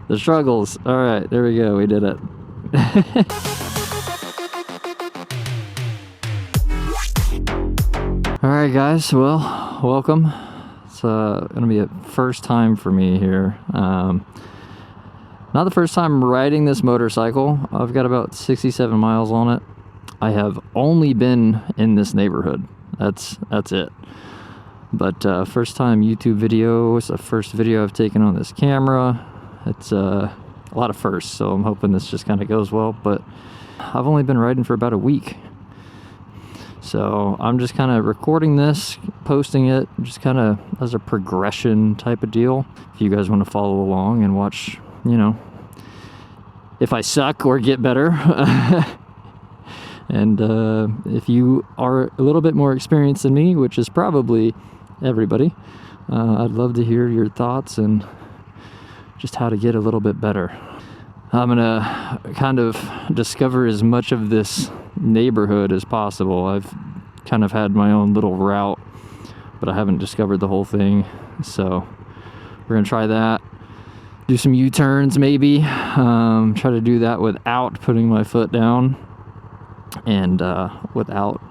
The struggles. All right, there we go. We did it. All right, guys. Well, welcome. It's gonna be a first time for me here. Not the first time riding this motorcycle. I've got about 67 miles on it. I have only been in this neighborhood. That's it. But first time YouTube video. It's the first video I've taken on this camera. It's a lot of firsts, so I'm hoping this just kind of goes well. But I've only been riding for about a week. So I'm just kind of recording this, posting it, just kind of as a progression type of deal. If you guys want to follow along and watch, you know, if I suck or get better. And if you are a little bit more experienced than me, which is probably everybody, I'd love to hear your thoughts and just how to get a little bit better. I'm gonna kind of discover as much of this neighborhood as possible. I've kind of had my own little route, but I haven't discovered the whole thing. So we're gonna try that. Do some U-turns maybe. Try to do that without putting my foot down and without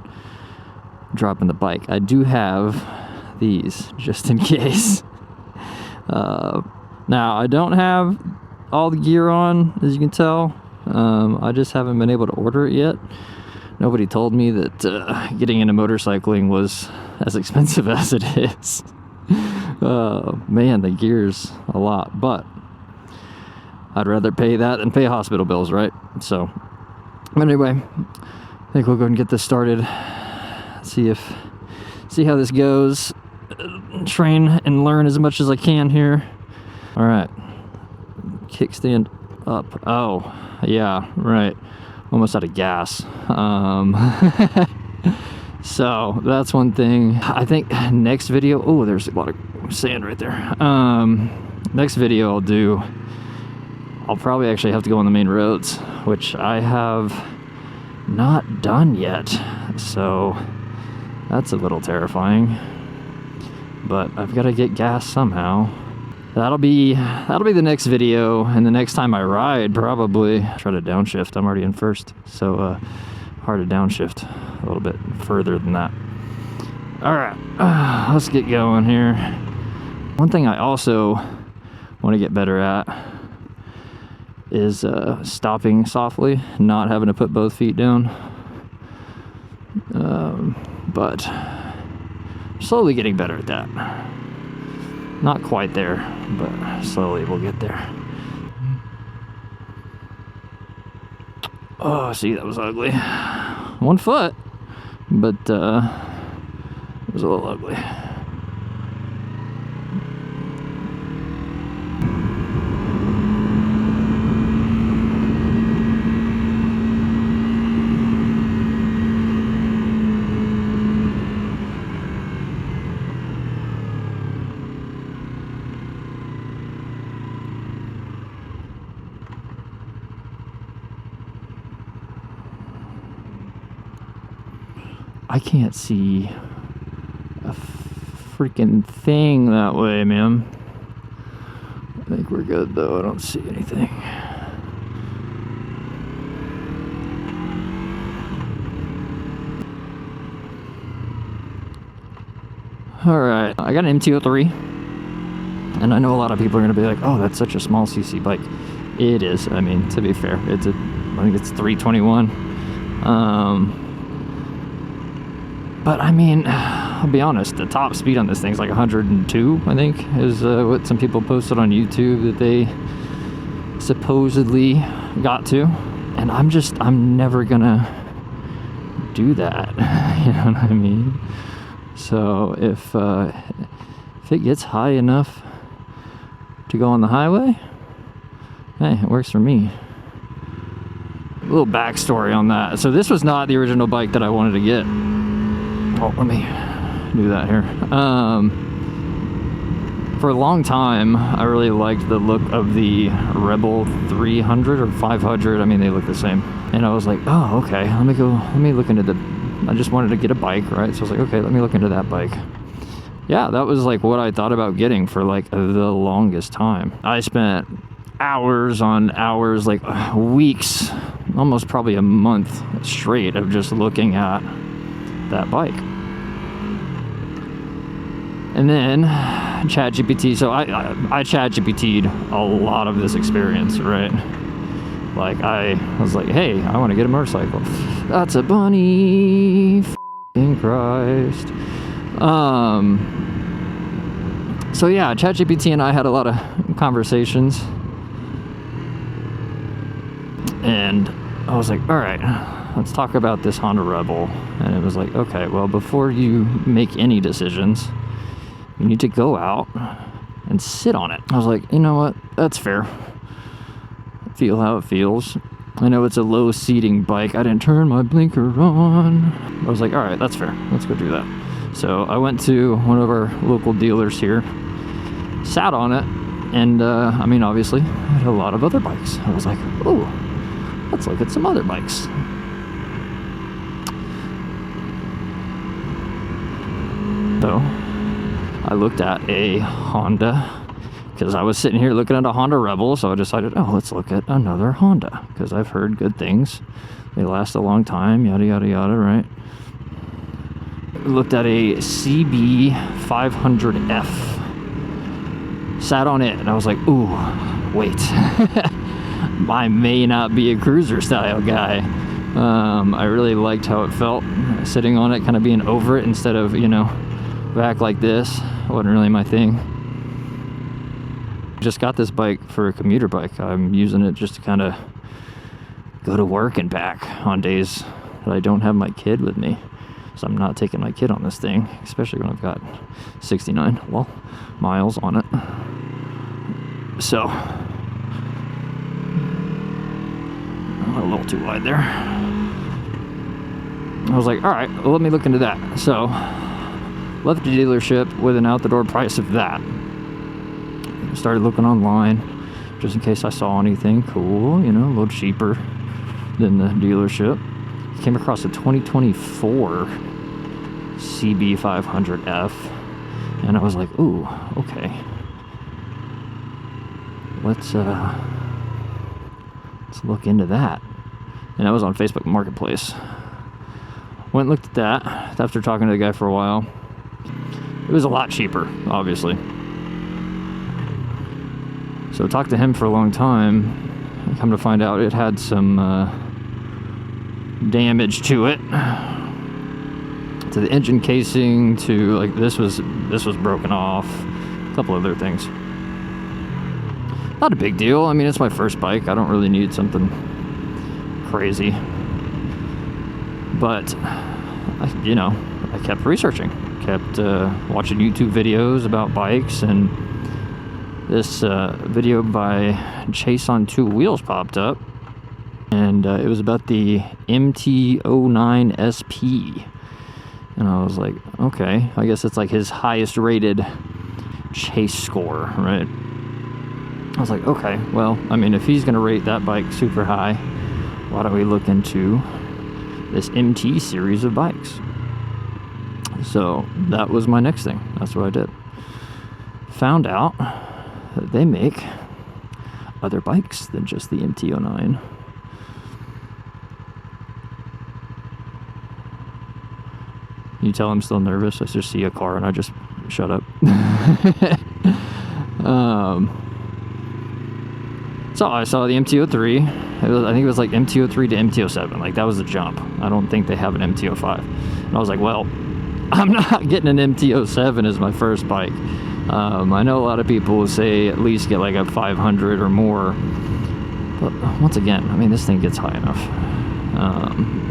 dropping the bike. I do have these just in case. Now I don't have all the gear on, as you can tell. I just haven't been able to order it yet. Nobody told me that getting into motorcycling was as expensive as it is. Man, the gear's a lot, but I'd rather pay that than pay hospital bills, right? So, but anyway, I think we'll go and get this started. See how this goes. Train and learn as much as I can here. All right, kickstand up. Oh, yeah, right. Almost out of gas. So that's one thing. I think next video. Oh, there's a lot of sand right there. Next video I'll probably actually have to go on the main roads, which I have not done yet. So that's a little terrifying. But I've got to get gas somehow. That'll be the next video, and the next time I ride, probably try to downshift. I'm already in first, so hard to downshift a little bit further than that. All right, let's get going here. One thing I also want to get better at is stopping softly, not having to put both feet down. But slowly getting better at that. Not quite there, but slowly we'll get there. Oh, see, that was ugly. 1 foot, but it was a little ugly. I can't see a freaking thing that way, man. I think we're good though. I don't see anything. All right, I got an MT-03, and I know a lot of people are gonna be like, "Oh, that's such a small CC bike." It is. I mean, to be fair, I think it's 321. But I mean, I'll be honest, the top speed on this thing's like 102, I think, is what some people posted on YouTube that they supposedly got to. And I'm never gonna do that. You know what I mean? So if it gets high enough to go on the highway, hey, it works for me. A little backstory on that. So this was not the original bike that I wanted to get. Oh, let me do that here. For a long time, I really liked the look of the Rebel 300 or 500. I mean, they look the same. And I was like, oh, okay, let me look into I just wanted to get a bike, right? So I was like, okay, let me look into that bike. yeah, that was like what I thought about getting for like the longest time. I spent hours on hours, like weeks, almost probably a month straight of just looking at that bike. And then ChatGPT, so I ChatGPT'd a lot of this experience, right? Like I was like, hey, I want to get a motorcycle. That's a bunny, f***ing Christ. So yeah, ChatGPT and I had a lot of conversations, and I was like, all right, let's talk about this Honda Rebel. And it was like, okay, well, before you make any decisions, you need to go out and sit on it. I was like, you know what, that's fair. Feel how it feels. I know it's a low seating bike. I didn't turn my blinker on. I was like, all right, that's fair, let's go do that. So I went to one of our local dealers here, sat on it, and I mean, obviously, I had a lot of other bikes. I was like, oh, let's look at some other bikes. So I looked at a Honda, because I was sitting here looking at a Honda Rebel, so I decided, oh, let's look at another Honda, because I've heard good things. They last a long time, yada, yada, yada, right? Looked at a CB500F. Sat on it, and I was like, ooh, wait. I may not be a cruiser style guy. I really liked how it felt sitting on it, kind of being over it instead of, you know, back like this. Wasn't really my thing. Just got this bike for a commuter bike. I'm using it just to kind of go to work and back on days that I don't have my kid with me. So I'm not taking my kid on this thing, especially when I've got 69, well, miles on it. So, a little too wide there. I was like, all right, well, let me look into that. So, left the dealership with an out-the-door price of that. Started looking online, just in case I saw anything cool, you know, a little cheaper than the dealership. Came across a 2024 CB500F, and I was like, ooh, okay. Let's look into that. And that was on Facebook Marketplace. Went and looked at that after talking to the guy for a while. It was a lot cheaper, obviously. So I talked to him for a long time. I come to find out it had some damage to it, to the engine casing, to like this was broken off, a couple other things. Not a big deal. I mean, it's my first bike. I don't really need something crazy. But I kept researching, kept watching YouTube videos about bikes, and this video by Chase on Two Wheels popped up, and it was about the MT-09 SP, and I was like, okay, I guess it's like his highest rated Chase score, right? I was like, okay, well, I mean, if he's gonna rate that bike super high, why don't we look into this MT series of bikes? So that was my next thing. That's what I did. Found out that they make other bikes than just the MT-09. You tell I'm still nervous. I just see a car and I just shut up. So I saw the MT-03. I think it was like MT-03 to MT-07. Like, that was a jump. I don't think they have an MT-05. And I was like, well, I'm not getting an MT-07 as my first bike. I know a lot of people will say at least get like a 500 or more. But once again, I mean, this thing gets high enough.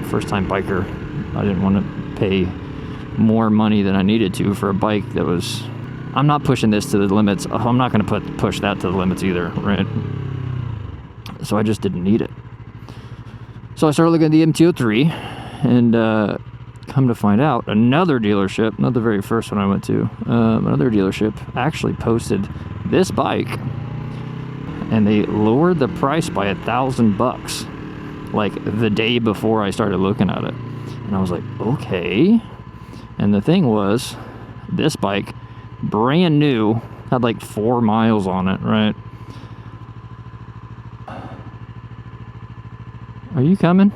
First time biker, I didn't want to pay more money than I needed to for a bike that was... I'm not pushing this to the limits. I'm not going to push that to the limits either, right? So I just didn't need it. So I started looking at the MT-03, and come to find out, another dealership, not the very first one I went to, another dealership actually posted this bike, and they lowered the price by $1,000, like the day before I started looking at it. And I was like, okay. And the thing was, this bike brand new, had like 4 miles on it, right? Are you coming?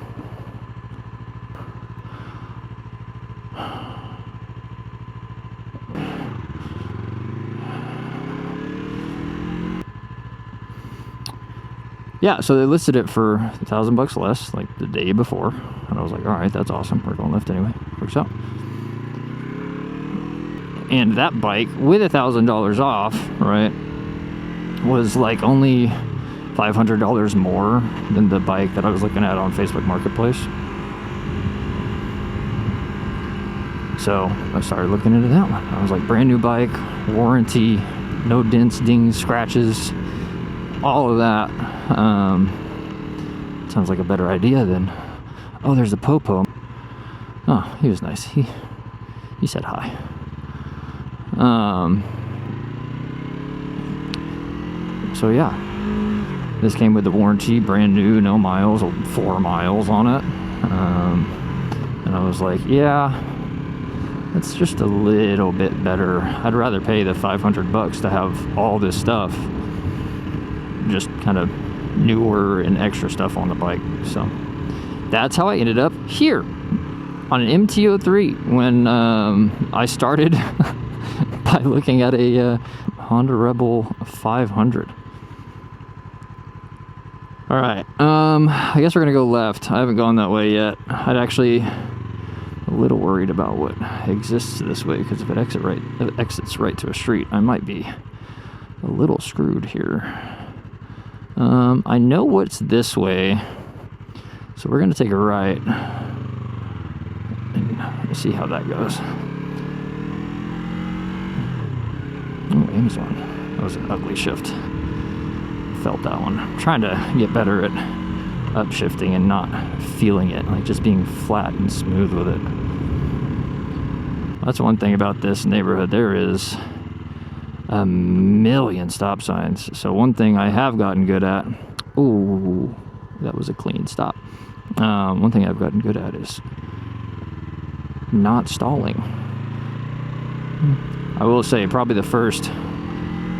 Yeah, so they listed it for $1,000 less, like the day before, and I was like, all right, that's awesome. We're going lift anyway. Works out. And that bike with $1,000 off, right, was like only $500 more than the bike that I was looking at on Facebook Marketplace. So I started looking into that one. I was like, brand new bike, warranty, no dents, dings, scratches, all of that. Sounds like a better idea than, oh, there's a Popo. Oh, he was nice. He said hi. So yeah, this came with the warranty, brand new, no miles, 4 miles on it. And I was like, yeah, it's just a little bit better. I'd rather pay the $500 to have all this stuff, just kind of newer and extra stuff on the bike. So that's how I ended up here on an MT-03 when I started by looking at a Honda Rebel 500. All right, I guess we're gonna go left. I haven't gone that way yet. I'd actually a little worried about what exists this way, because if it exits right to a street, I might be a little screwed here. I know what's this way, so we're gonna take a right and see how that goes. Oh, Amazon. That was an ugly shift. Felt that one. I'm trying to get better at upshifting and not feeling it, like just being flat and smooth with it. That's one thing about this neighborhood. There is a million stop signs. So one thing I have gotten good at, ooh, that was a clean stop. One thing I've gotten good at is not stalling. I will say probably the first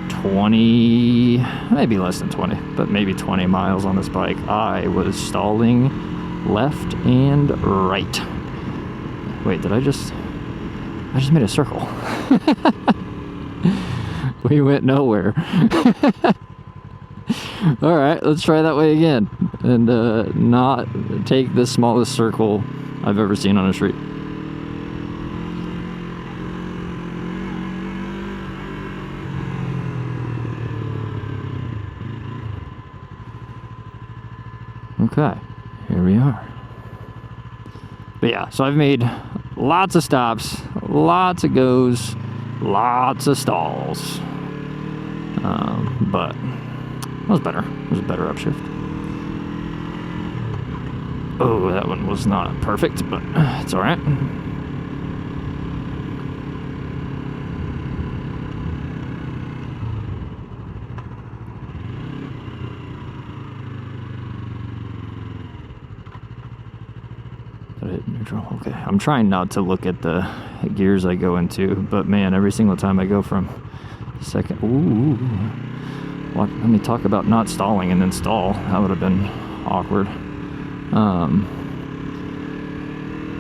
20, maybe less than 20, but maybe 20 miles on this bike, I was stalling left and right. Wait, I just made a circle. We went nowhere. All right, let's try that way again and not take the smallest circle I've ever seen on a street. Okay, here we are. But yeah, so I've made lots of stops, lots of goes, lots of stalls. But it was better. It was a better upshift. Oh, that one was not perfect, but it's all right. Hit neutral. Okay, I'm trying not to look at the gears I go into, but man, every single time I go from second, ooh, let me talk about not stalling and then stall. That would have been awkward.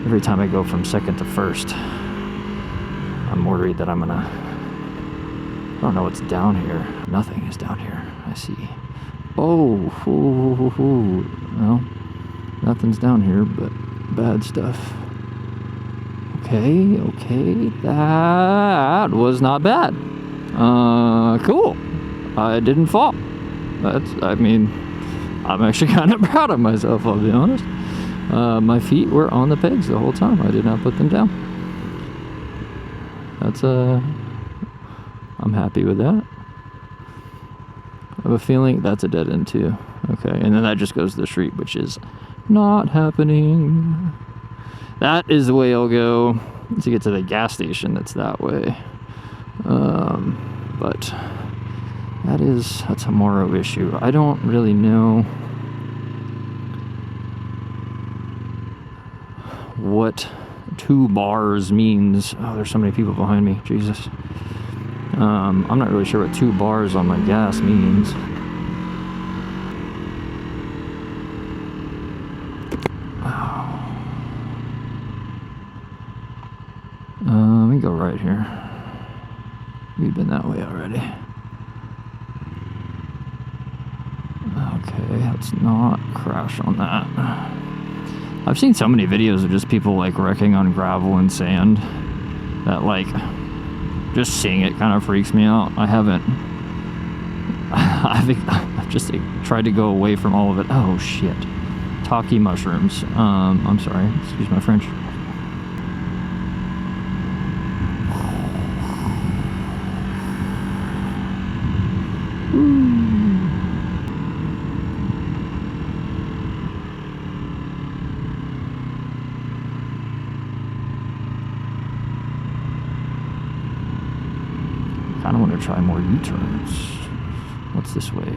Every time I go from second to first, I'm worried that I'm gonna, I don't know what's down here. Nothing is down here. I see. Oh, no, nothing's down here, but bad stuff. Okay, that was not bad. Cool. I didn't fall. I'm actually kind of proud of myself, I'll be honest. My feet were on the pegs the whole time. I did not put them down. That's I'm happy with that. I have a feeling that's a dead end too. Okay, and then that just goes to the street, which is not happening. That is the way I'll go to get to the gas station that's that way. But that's a Morrow issue. I don't really know what 2 bars means. Oh, there's so many people behind me. Jesus. I'm not really sure what 2 bars on my gas means. Let me go right here. We've been that way already. Okay, let's not crash on that. I've seen so many videos of just people like wrecking on gravel and sand that like just seeing it kind of freaks me out. I've just tried to go away from all of it. Oh shit. Talkie mushrooms. I'm sorry, excuse my French. I kind of want to try more U-turns. What's this way?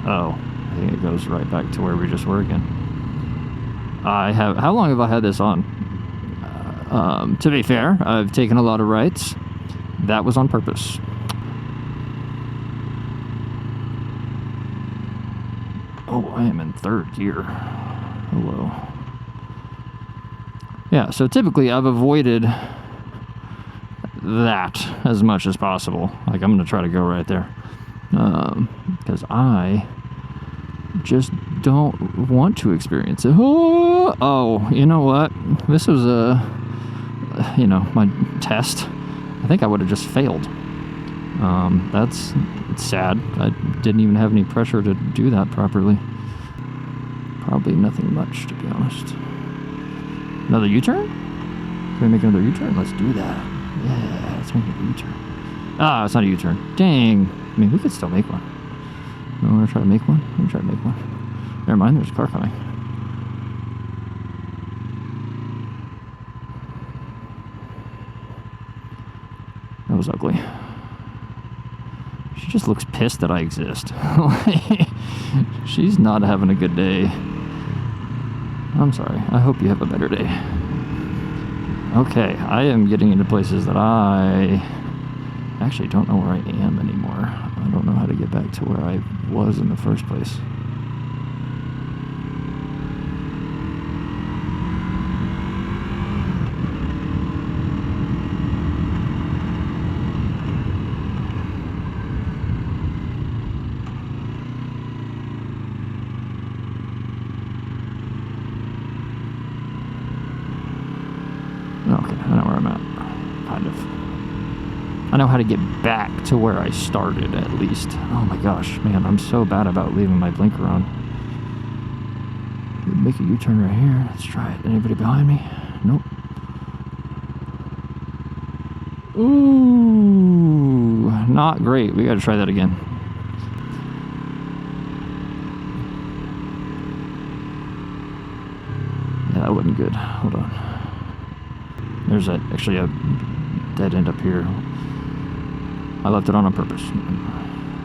Oh, I think it goes right back to where we just were again. How long have I had this on? To be fair, I've taken a lot of rights. That was on purpose. Oh, I am in 3rd gear. Hello. Yeah, so typically I've avoided that as much as possible. Like, I'm going to try to go right there. Because I just don't want to experience it. Oh, you know what? This was my test. I think I would have just failed. It's sad. I didn't even have any pressure to do that properly. Probably nothing much, to be honest. Another U-turn? Can we make another U-turn? Let's do that. Yeah, let's make a U-turn. Ah, it's not a U-turn. Dang. I mean, we could still make one. I want to try to make one? Let me try to make one. Never mind, there's a car coming. That was ugly. She just looks pissed that I exist. She's not having a good day. I'm sorry. I hope you have a better day. Okay, I am getting into places that I actually don't know where I am anymore. I don't know how to get back to where I was in the first place. Okay, I know where I'm at, kind of. I know how to get back to where I started, at least. Oh my gosh, man, I'm so bad about leaving my blinker on. Make a U-turn right here. Let's try it. Anybody behind me? Nope. Ooh, not great. We gotta try that again. Yeah, that wasn't good. Hold on. There's actually a dead end up here. I left it on purpose.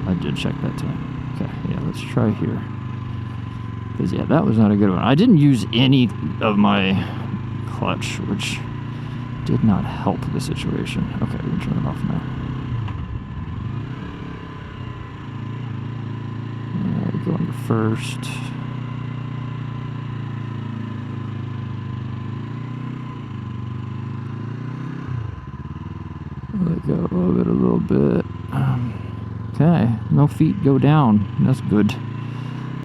I did check that time. Okay, yeah, let's try here. Because, yeah, that was not a good one. I didn't use any of my clutch, which did not help the situation. Okay, we can turn it off now. Alright, go into first. Let go of it a little bit. Okay, no feet go down. That's good.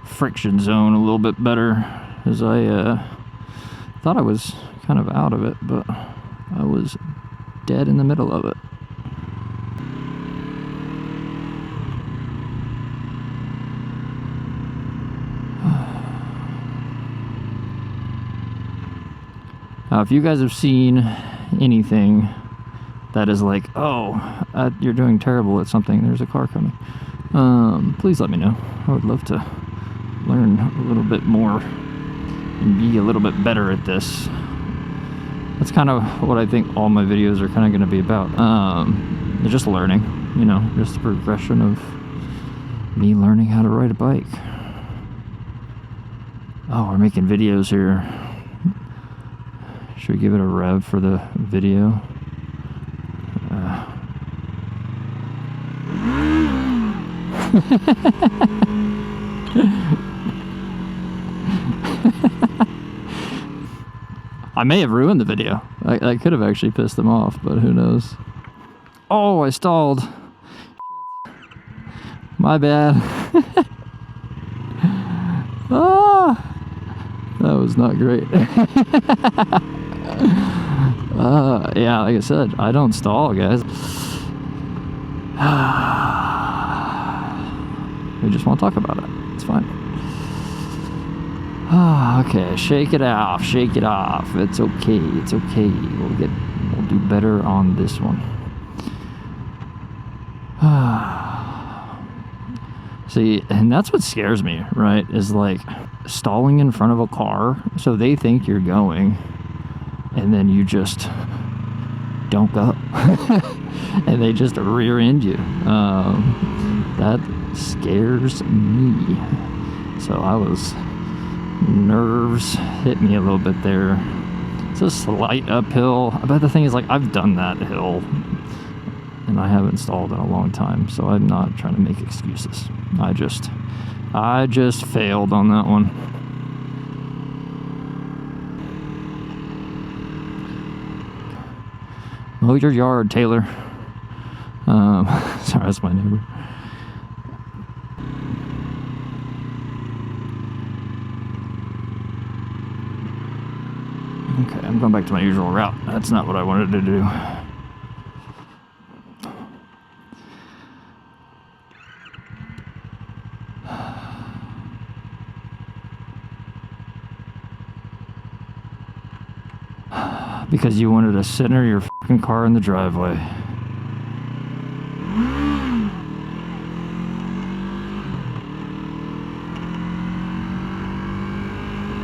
Friction zone a little bit better, as I thought I was kind of out of it, but I was dead in the middle of it. Now, if you guys have seen anything that is like, oh, you're doing terrible at something, there's a car coming, please let me know. I would love to learn a little bit more and be a little bit better at this. That's kind of what I think all my videos are kind of going to be about. Just learning, just the progression of me learning how to ride a bike. Oh, we're making videos here. Should we give it a rev for the video? I may have ruined the video. I could have actually pissed them off, but who knows. Oh, I stalled. My bad. Ah, that was not great. Yeah, like I said, I don't stall, guys. We just won't talk about it. It's fine. Okay, shake it off, shake it off. It's okay, it's okay. We'll do better on this one. See, and that's what scares me, right? Is like stalling in front of a car, so they think you're going, and then you just don't go, and they just rear end you. That scares me. So nerves hit me a little bit there. It's a slight uphill, but the thing is, like, I've done that hill and I haven't stalled in a long time, so I'm not trying to make excuses. I just failed on that one. Mow your yard, Taylor. Sorry, that's my neighbor. Okay, I'm going back to my usual route. That's not what I wanted to do. Because you wanted to center your fucking car in the driveway.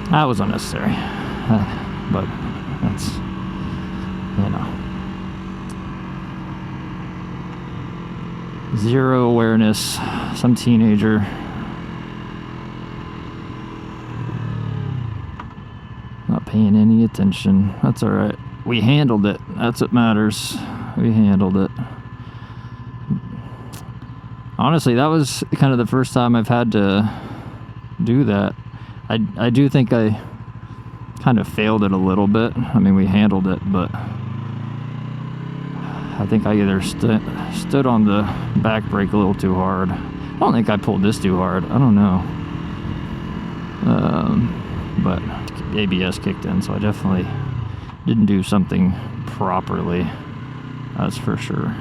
That was unnecessary. But that's, you know. Zero awareness. Some teenager. Not paying any attention. That's alright. We handled it. That's what matters. We handled it. Honestly, that was kind of the first time I've had to do that. I do think I kind of failed it a little bit. I mean, we handled it, but I think I either stood on the back brake a little too hard. I don't think I pulled this too hard. I don't know. But ABS kicked in, so I definitely didn't do something properly. That's for sure.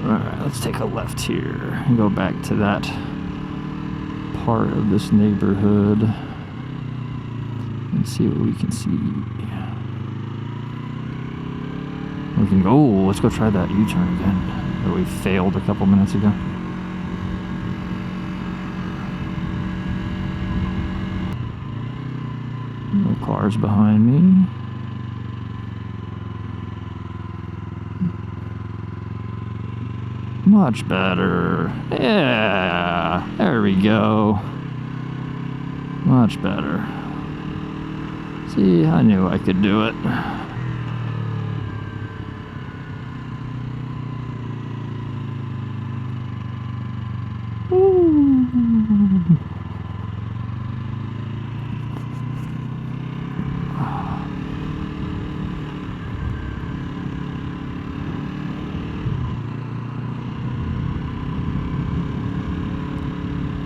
Alright, let's take a left here and go back to that part of this neighborhood and see what we can see. We can go, let's go try that U-turn again that we failed a couple minutes ago. No cars behind me. Much better. Yeah, there we go. Much better. See, I knew I could do it. Ooh.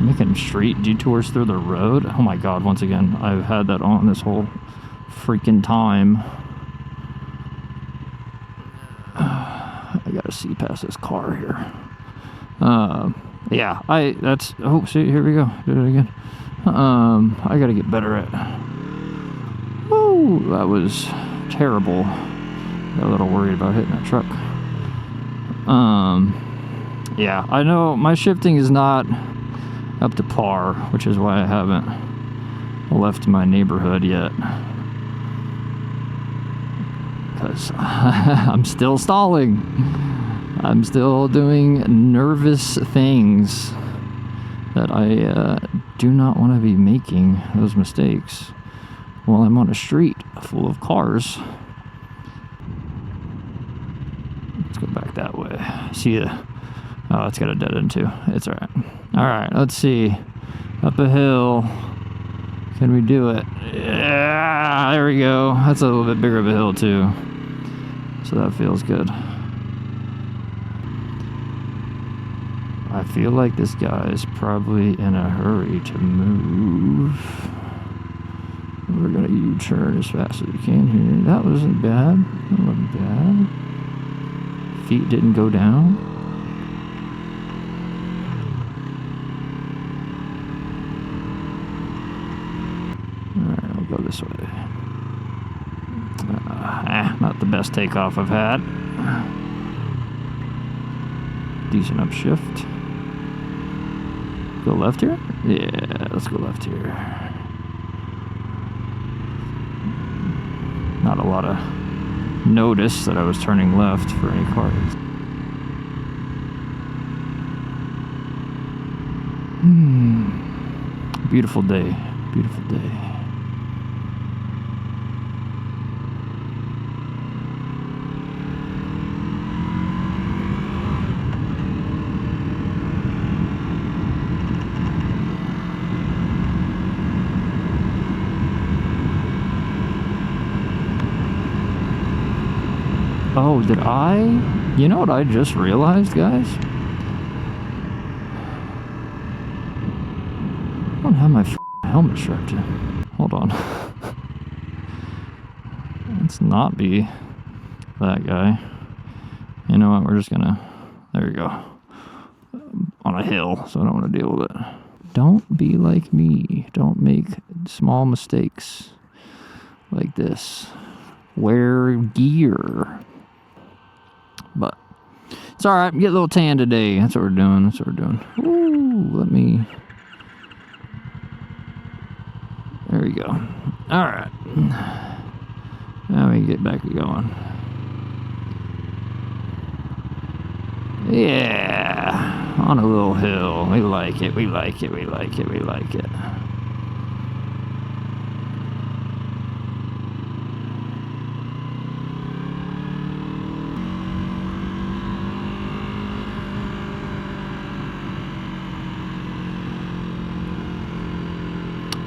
Making street detours through the road. Oh my god, once again, I've had that on this whole freaking time. I gotta see past this car here. Yeah, oh, see, here we go. Did it again. I gotta get better at. Woo, that was terrible. Got a little worried about hitting that truck. Yeah, I know my shifting is not up to par, which is why I haven't left my neighborhood yet, because I'm still stalling. I'm still doing nervous things that I do not want to be making those mistakes while I'm on a street full of cars. Let's go back that way. See ya. Oh, it's got a dead end too. It's alright. Alright, let's see. Up a hill. Can we do it? Yeah, there we go. That's a little bit bigger of a hill too. So that feels good. I feel like this guy is probably in a hurry to move. We're gonna U-turn as fast as we can here. That wasn't bad. That wasn't bad. Feet didn't go down. Alright, I'll go this way. Not the best takeoff I've had. Decent upshift. Go left here? Yeah, let's go left here. Not a lot of notice that I was turning left for any cars. Beautiful day. Beautiful day. Oh, did I? You know what I just realized, guys? I don't have my helmet strapped in. Hold on. Let's not be that guy. You know what? We're just gonna... There we go. On a hill, so I don't want to deal with it. Don't be like me. Don't make small mistakes like this. Wear gear. But it's alright. Get a little tan today. That's what we're doing. That's what we're doing. Ooh, let me... There we go. Alright. Now we get back to going. Yeah. On a little hill. We like it. We like it. We like it. We like it.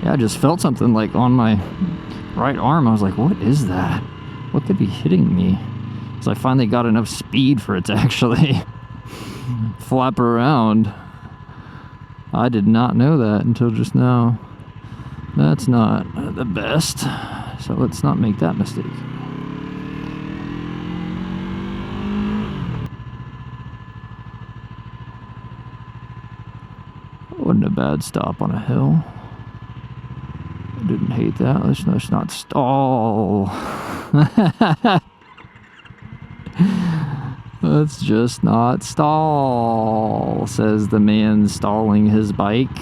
Yeah, I just felt something like on my right arm. I was like, what is that? What could be hitting me? So I finally got enough speed for it to actually flap around. I did not know that until just now. That's not the best. So let's not make that mistake. Wasn't a bad stop on a hill. Didn't hate that. Let's not stall. Let's just not stall, says the man stalling his bike.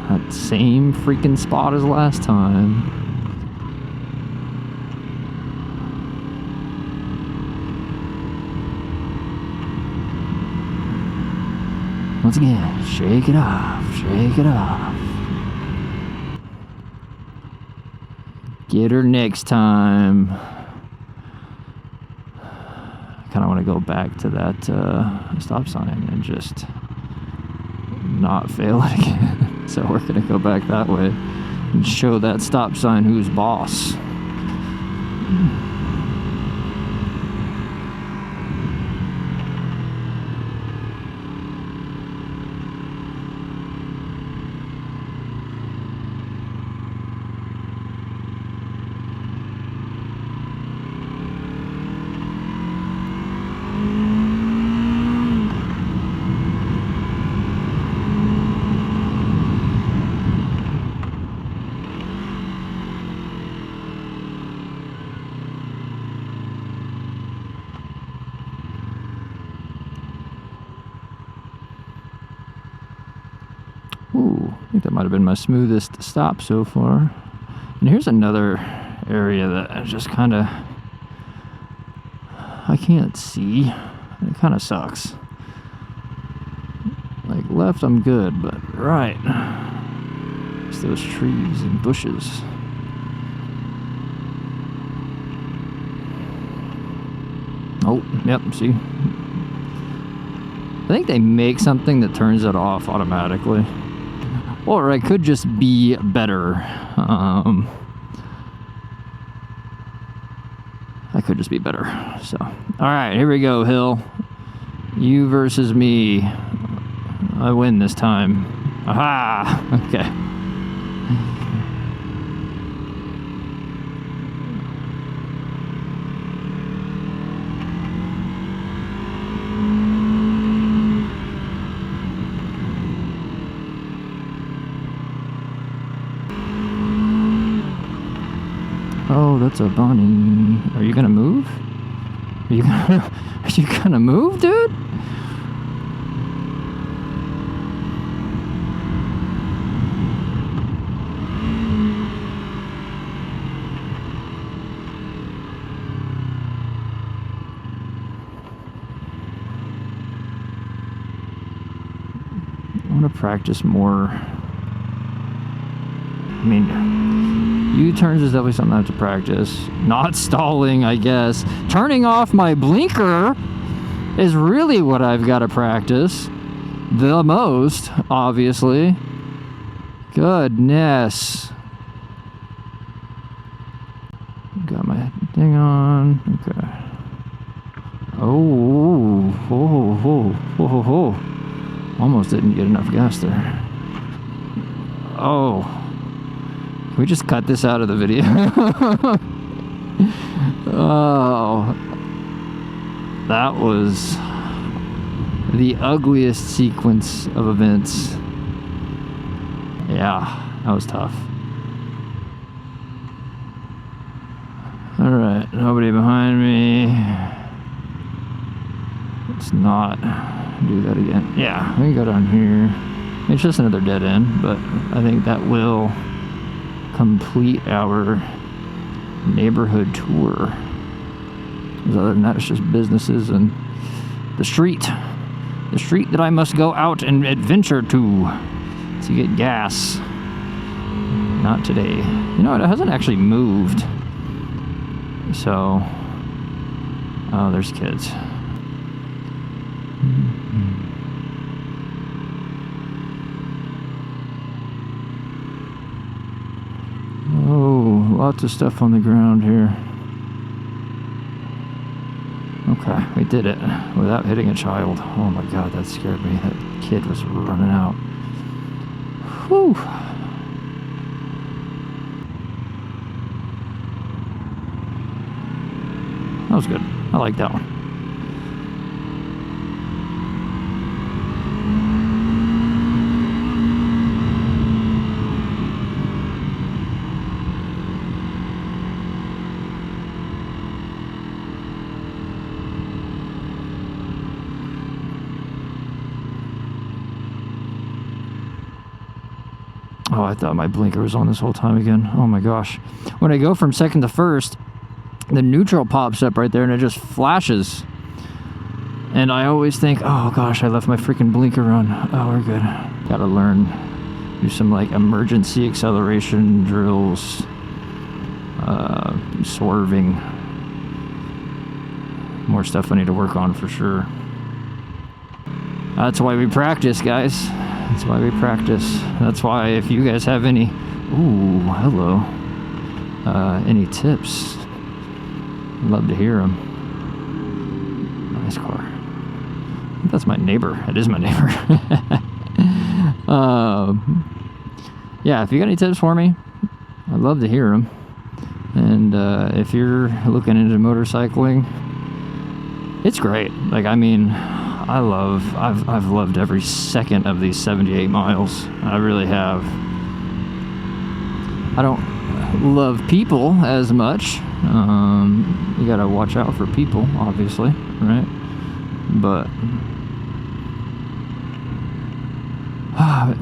That same freaking spot as last time. Once again, shake it off, shake it off. Get her next time. I kind of want to go back to that stop sign and just not fail it again. So we're going to go back that way and show that stop sign who's boss. Ooh, I think that might have been my smoothest stop so far. And here's another area that I just kind of... I can't see. It kind of sucks. Like left, I'm good, but right. It's those trees and bushes. Oh, yep, see? I think they make something that turns it off automatically. Or it could just be better. I could just be better. So, alright, here we go, Hill. You versus me. I win this time. Aha! Okay. Oh, that's a bunny. Are you gonna move? Are you gonna move, dude? I want to practice more. I mean, U-turns is definitely something I have to practice. Not stalling, I guess. Turning off my blinker is really what I've got to practice. The most, obviously. Goodness. Got my thing on. Okay. Oh, oh. Almost didn't get enough gas there. Oh. Can we just cut this out of the video? Oh. That was the ugliest sequence of events. Yeah, that was tough. Alright, nobody behind me. Let's not do that again. Yeah, we can go down here. It's just another dead end, but I think that will complete our neighborhood tour. Because other than that, it's just businesses and the street that I must go out and adventure to get gas. Not today. You know what? It hasn't actually moved. So, oh, there's kids. Oh, lots of stuff on the ground here. Okay, we did it without hitting a child. Oh my god, that scared me. That kid was running out. Whew. That was good. I like that one. Oh, I thought my blinker was on this whole time again. Oh my gosh. When I go from second to first, the neutral pops up right there and it just flashes. And I always think, oh gosh, I left my freaking blinker on. Oh, we're good. Gotta learn. Do some like emergency acceleration drills. Swerving. More stuff I need to work on for sure. That's why we practice, guys. That's why we practice. That's why if you guys have any... Ooh, hello. Any tips? I'd love to hear them. Nice car. That's my neighbor. It is my neighbor. Yeah, if you got any tips for me, I'd love to hear them. And if you're looking into motorcycling, it's great. Like, I mean, I've loved every second of these 78 miles. I really have. I don't love people as much. You gotta watch out for people, obviously, right? But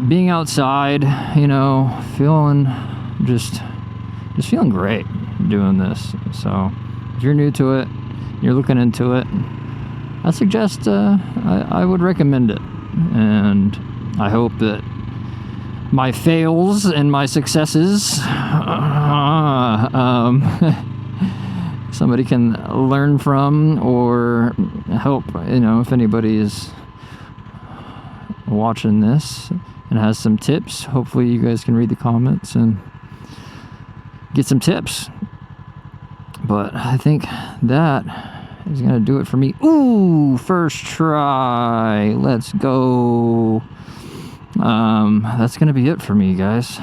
being outside, you know, feeling just feeling great doing this. So if you're new to it, you're looking into it, I suggest, I would recommend it. And I hope that my fails and my successes, somebody can learn from or help, you know, if anybody is watching this and has some tips. Hopefully you guys can read the comments and get some tips. But I think that is gonna do it for me. Ooh, first try. Let's go. That's gonna be it for me, guys.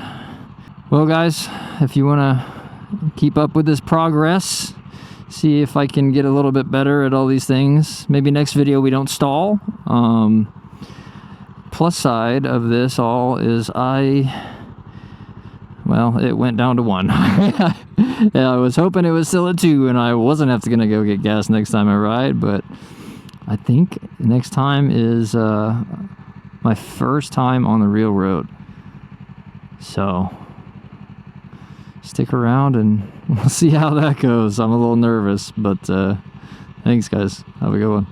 Well, guys, if you wanna keep up with this progress, see if I can get a little bit better at all these things. Maybe next video we don't stall. Plus side of this all is well, it went down to 1. Yeah, I was hoping it was still at 2 and I wasn't gonna go get gas next time I ride, but I think next time is my first time on the real road. So stick around and we'll see how that goes. I'm a little nervous, but thanks guys. Have a good one.